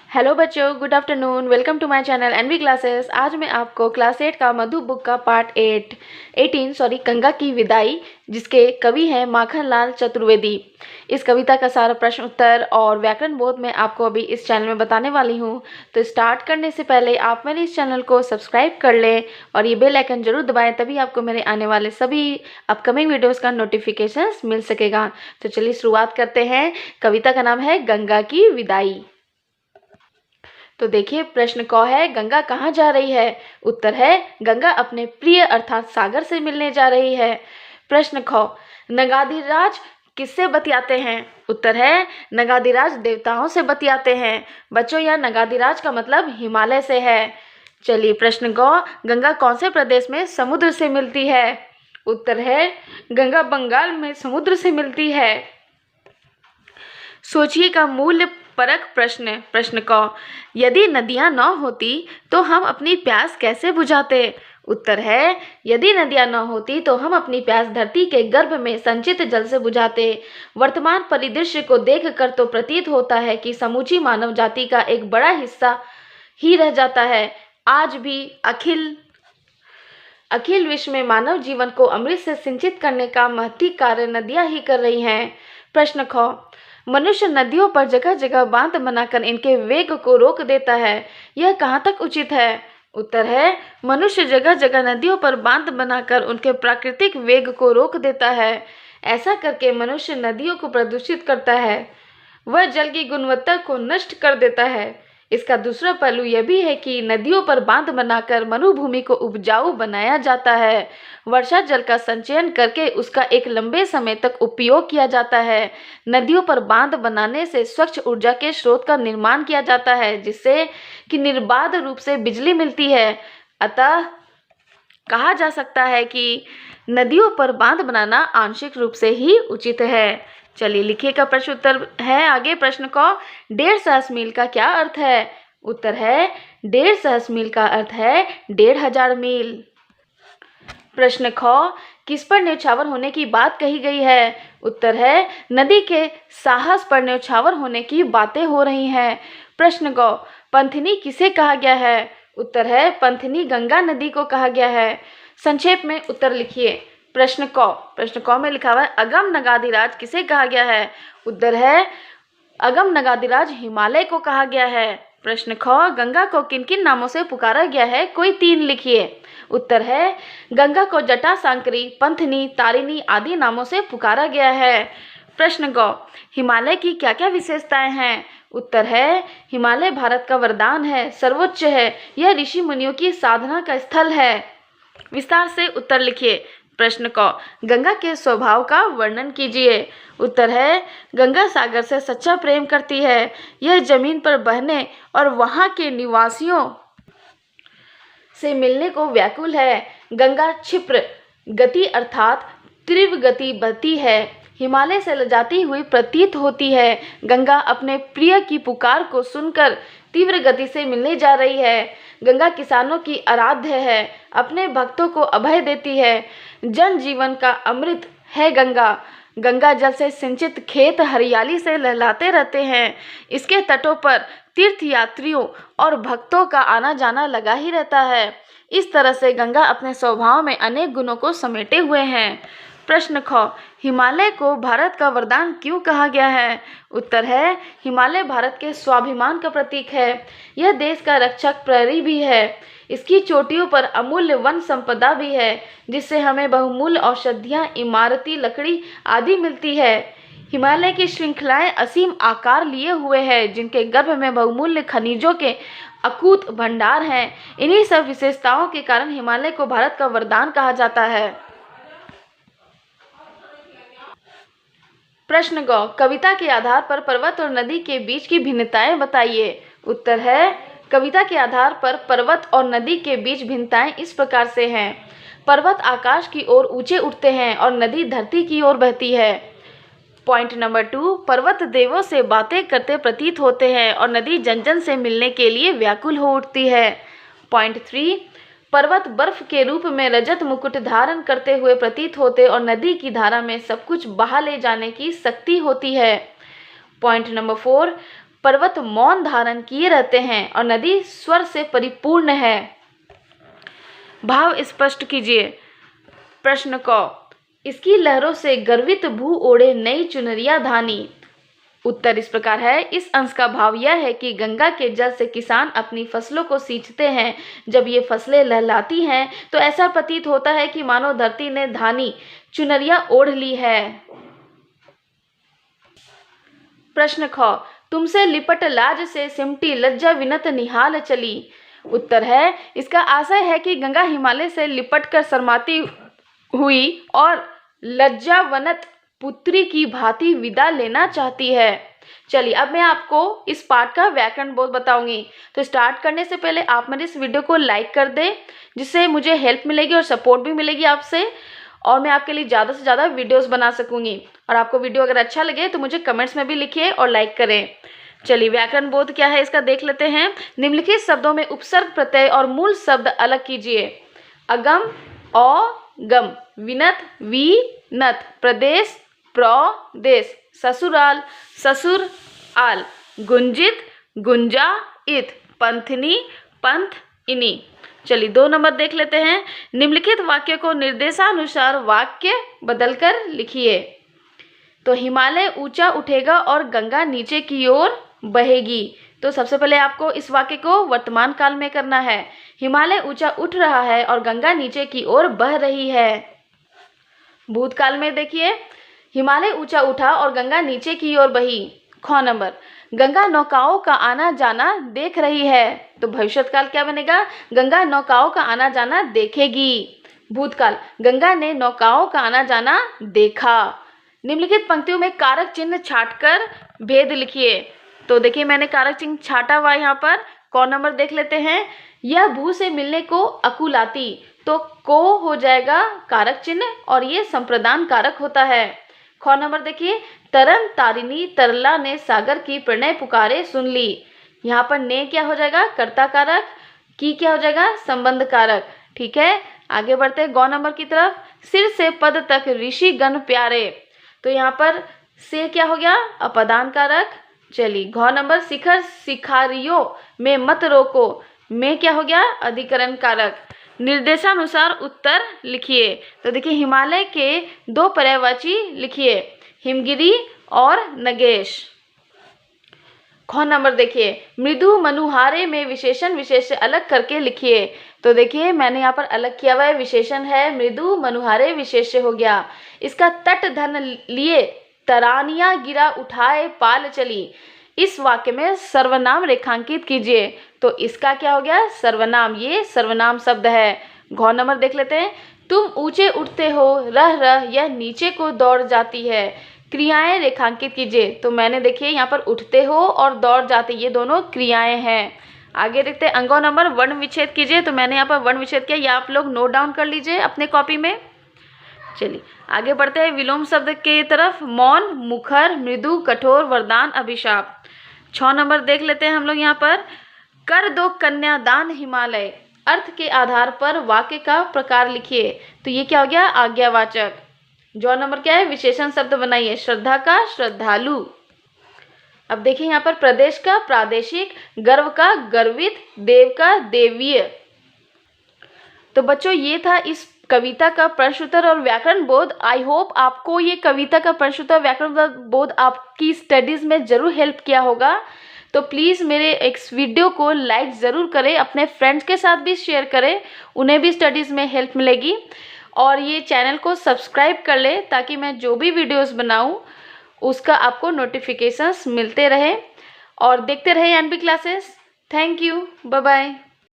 Hello बच्चों, good afternoon. Welcome to my channel NV classes. आज मैं आपको क्लास 8 का मधु बुक का पार्ट 18 गंगा की विदाई, जिसके कवि हैं माखन लाल चतुर्वेदी, इस कविता का सारा प्रश्न उत्तर और व्याकरण बोध मैं आपको अभी इस चैनल में बताने वाली हूँ। तो स्टार्ट करने से पहले आप मेरे इस चैनल को सब्सक्राइब कर लें और ये बेल आइकन जरूर दबाएं, तभी आपको मेरे आने वाले सभी अपकमिंग वीडियोज़ का नोटिफिकेशन मिल सकेगा। तो चलिए शुरुआत करते हैं। कविता का नाम है गंगा की विदाई। तो देखिए, प्रश्न क है, गंगा कहाँ जा रही है? उत्तर है, गंगा अपने प्रिय अर्थात सागर से मिलने जा रही है। प्रश्न ख, नगाधिराज किससे बतियाते हैं? उत्तर है, नगाधिराज देवताओं से बतियाते हैं। बच्चों, यह नगाधिराज का मतलब हिमालय से है। चलिए प्रश्न ग, गंगा कौन से प्रदेश में समुद्र से मिलती है? उत्तर है, गंगा बंगाल में समुद्र से मिलती है। सोचिए का मूल्य परक प्रश्न। प्रश्न क, यदि नदियां न होती तो हम अपनी प्यास कैसे बुझाते? उत्तर है, यदि नदियां न होती तो हम अपनी प्यास धरती के गर्भ में संचित जल से बुझाते। वर्तमान परिदृश्य को देखकर तो प्रतीत होता है कि समूची मानव जाति का एक बड़ा हिस्सा ही रह जाता है। आज भी अखिल विश्व में मानव जीवन को अमृत से सिंचित करने का महती कार्य नदियां ही कर रही हैं। प्रश्न ख, मनुष्य नदियों पर जगह जगह बांध बनाकर इनके वेग को रोक देता है, यह कहाँ तक उचित है? उत्तर है, मनुष्य जगह जगह नदियों पर बांध बनाकर उनके प्राकृतिक वेग को रोक देता है। ऐसा करके मनुष्य नदियों को प्रदूषित करता है, वह जल की गुणवत्ता को नष्ट कर देता है। इसका दूसरा पहलू यह भी है कि नदियों पर बांध बनाकर मरुभूमि को उपजाऊ बनाया जाता है। वर्षा जल का संचयन करके उसका एक लंबे समय तक उपयोग किया जाता है। नदियों पर बांध बनाने से स्वच्छ ऊर्जा के स्रोत का निर्माण किया जाता है, जिससे कि निर्बाध रूप से बिजली मिलती है। अतः कहा जा सकता है कि नदियों पर बांध बनाना आंशिक रूप से ही उचित है। चलिए लिखिए का प्रश्न उत्तर है आगे। प्रश्न को, 1.5 सहस्त्र मील का क्या अर्थ है? उत्तर है, 1.5 सहस्त्र मील का अर्थ है 1,500 मील। प्रश्न ख, किस पर न्यौछावर होने की बात कही गई है? उत्तर है, नदी के साहस पर न्यौछावर होने की बातें हो रही हैं। प्रश्न ग, पंथिनी किसे कहा गया है? उत्तर है, पंथिनी गंगा नदी को कहा गया है। संक्षेप में उत्तर लिखिए। प्रश्न क में लिखा हुआ है, अगम नगाधिराज किसे कहा गया है? उत्तर है, अगम नगाधिराज हिमालय को कहा गया है। प्रश्न ख, गंगा को किन किन नामों से पुकारा गया है? कोई 3 लिखिए। उत्तर है, गंगा को जटा सांकरी, पंथनी, तारिणी आदि नामों से पुकारा गया है। प्रश्न ग, हिमालय की क्या क्या विशेषताएं हैं? उत्तर है, हिमालय भारत का वरदान है, सर्वोच्च है, यह ऋषि मुनियों की साधना का स्थल है। विस्तार से उत्तर लिखिए। प्रश्न क, गंगा के स्वभाव का वर्णन कीजिए। उत्तर है, गंगा सागर से सच्चा प्रेम करती है, यह जमीन पर बहने और वहां के निवासियों से मिलने को व्याकुल है। गंगा क्षिप्र गति अर्थात तीव्र गति बहती है, हिमालय से लजाती हुई प्रतीत होती है। गंगा अपने प्रिय की पुकार को सुनकर तीव्र गति से मिलने जा रही है। गंगा किसानों की आराध्य है, अपने भक्तों को अभय देती है। जन जीवन का अमृत है गंगा। गंगा जल से सिंचित खेत हरियाली से लहलाते रहते हैं। इसके तटों पर तीर्थ यात्रियों और भक्तों का आना जाना लगा ही रहता है। इस तरह से गंगा अपने स्वभाव में अनेक गुणों को समेटे हुए हैं। प्रश्न ख, हिमालय को भारत का वरदान क्यों कहा गया है? उत्तर है, हिमालय भारत के स्वाभिमान का प्रतीक है, यह देश का रक्षक प्रहरी भी है। इसकी चोटियों पर अमूल्य वन संपदा भी है, जिससे हमें बहुमूल्य औषधियाँ, इमारती लकड़ी आदि मिलती है। हिमालय की श्रृंखलाएं असीम आकार लिए हुए हैं, जिनके गर्भ में बहुमूल्य खनिजों के अकूत भंडार हैं। इन्हीं सब विशेषताओं के कारण हिमालय को भारत का वरदान कहा जाता है। प्रश्न ग, कविता के आधार पर पर्वत और नदी के बीच की भिन्नताएं बताइए। उत्तर है, कविता के आधार पर पर्वत और नदी के बीच भिन्नताएं इस प्रकार से हैं। पर्वत आकाश की ओर ऊंचे उठते हैं और नदी धरती की ओर बहती है। पॉइंट नंबर 2, पर्वत देवों से बातें करते प्रतीत होते हैं और नदी जन जन से मिलने के लिए व्याकुल हो उठती है। पॉइंट 3, पर्वत बर्फ के रूप में रजत मुकुट धारण करते हुए प्रतीत होते और नदी की धारा में सब कुछ बहा ले जाने की शक्ति होती है। पॉइंट नंबर 4, पर्वत मौन धारण किए रहते हैं और नदी स्वर से परिपूर्ण है। भाव स्पष्ट कीजिए। प्रश्न क, इसकी लहरों से गर्वित भू ओढ़े नई चुनरिया धानी। उत्तर इस प्रकार है। इस अंश का भाव यह है कि गंगा के जल से किसान अपनी फसलों को सींचते हैं। जब ये फसलें लहलाती हैं तो ऐसा प्रतीत होता है कि मानो धरती ने धानी चुनरिया ओढ़ ली है। प्रश्न ख, तुमसे लिपट लाज से सिमटी लज्जा विनत निहाल चली। उत्तर है। इसका आशय है कि गंगा हिमालय से लिपट कर शर्माती हुई और लज्जावनत पुत्री की भांति विदा लेना चाहती है। चलिए अब मैं आपको इस पाठ का व्याकरण बोध बताऊंगी। तो स्टार्ट करने से पहले आप मेरे इस वीडियो को लाइक कर दें, जिससे मुझे हेल्प मिलेगी और सपोर्ट भी मिलेगी आपसे, और मैं आपके लिए ज़्यादा से ज़्यादा वीडियोस बना सकूंगी। और आपको वीडियो अगर अच्छा लगे तो मुझे कमेंट्स में भी लिखिए और लाइक करें। चलिए व्याकरण बोध क्या है इसका देख लेते हैं। निम्नलिखित शब्दों में उपसर्ग प्रत्यय और मूल शब्द अलग कीजिए। अगम अगम, विनत विनत, प्रदेश प्रदेश, ससुराल ससुर आल, गुंजित गुंजा इत, पंथनी पंथ इनी। चलिए 2 नंबर देख लेते हैं। निम्नलिखित वाक्य को निर्देशानुसार वाक्य बदलकर लिखिए। तो हिमालय ऊंचा उठेगा और गंगा नीचे की ओर बहेगी। तो सबसे पहले आपको इस वाक्य को वर्तमान काल में करना है। हिमालय ऊंचा उठ रहा है और गंगा नीचे की ओर बह रही है। भूतकाल में देखिए, हिमालय ऊंचा उठा और गंगा नीचे की ओर बही। ख नंबर, गंगा नौकाओं का आना जाना देख रही है। तो भविष्यकाल क्या बनेगा? गंगा नौकाओं का आना जाना देखेगी। भूतकाल, गंगा ने नौकाओं का आना जाना देखा। निम्नलिखित पंक्तियों में कारक चिन्ह छांटकर भेद लिखिए। तो देखिए मैंने कारक चिन्ह छांटा हुआ यहाँ पर। क नंबर देख लेते हैं। यह भू से मिलने को अकुलाती। तो को हो जाएगा कारक चिन्ह और ये संप्रदान कारक होता है। ख नंबर देखिए, तरन तारिणी तरला ने सागर की प्रणय पुकारे सुन ली। यहाँ पर ने क्या हो जाएगा? कर्ता कारक। की क्या हो जाएगा? संबंध कारक। ठीक है, आगे बढ़ते हैं ग नंबर की तरफ। सिर से पद तक ऋषि गण प्यारे। तो यहाँ पर से क्या हो गया? अपदान कारक। चलिए घ नंबर, शिखर शिखारियों में मत रोको। में क्या हो गया? अधिकरण कारक। निर्देशानुसार उत्तर लिखिए। तो देखिए हिमालय के 2 पर्यायवाची लिखिए, हिमगिरी और नगेश। ख नंबर देखिए, मृदु मनुहारे में विशेषण विशेष्य अलग करके लिखिए। तो देखिए मैंने यहाँ पर अलग किया हुआ है, विशेषण है मृदु मनुहारे विशेष्य हो गया। इसका तट धन लिए तरानिया गिरा उठाए पाल चली। इस वाक्य में सर्वनाम रेखांकित कीजिए। तो इसका क्या हो गया? सर्वनाम। ये सर्वनाम शब्द है। घ नंबर देख लेते हैं। तुम ऊंचे उठते हो, रह रह यह नीचे को दौड़ जाती है। क्रियाएं रेखांकित कीजिए। तो मैंने देखिए यहाँ पर उठते हो और दौड़ जाते, ये दोनों क्रियाएं हैं। आगे देखते हैं अंगों नंबर, वर्ण विच्छेद कीजिए। तो मैंने यहाँ पर वर्ण विच्छेद किया, ये आप लोग नोट डाउन कर लीजिए अपने कॉपी में। चलिए आगे बढ़ते हैं विलोम शब्द के तरफ। मौन, मुखर, मृदु, कठोर, वरदान, अभिशाप। 6 नंबर देख लेते हैं हम लोग यहाँ पर। कर दो कन्यादान हिमालय। अर्थ के आधार पर वाक्य का प्रकार लिखिए। तो ये क्या हो गया? आज्ञावाचक। जो नंबर क्या है? विशेषण शब्द बनाइए। श्रद्धा का श्रद्धालु। अब देखिए यहाँ पर प्रदेश का प्रादेशिक, गर्व का गर्वित, देव का देवीय। तो बच्चों ये था इस कविता का प्रश्न उत्तर और व्याकरण बोध। आई होप आपको ये कविता का प्रश्न उत्तर व्याकरण बोध आपकी स्टडीज में जरूर हेल्प किया होगा। तो प्लीज़ मेरे इस वीडियो को लाइक ज़रूर करें, अपने फ्रेंड्स के साथ भी शेयर करें, उन्हें भी स्टडीज़ में हेल्प मिलेगी। और ये चैनल को सब्सक्राइब कर ले ताकि मैं जो भी वीडियोस बनाऊं उसका आपको नोटिफिकेशंस मिलते रहे। और देखते रहे NB classes. Thank you, bye bye.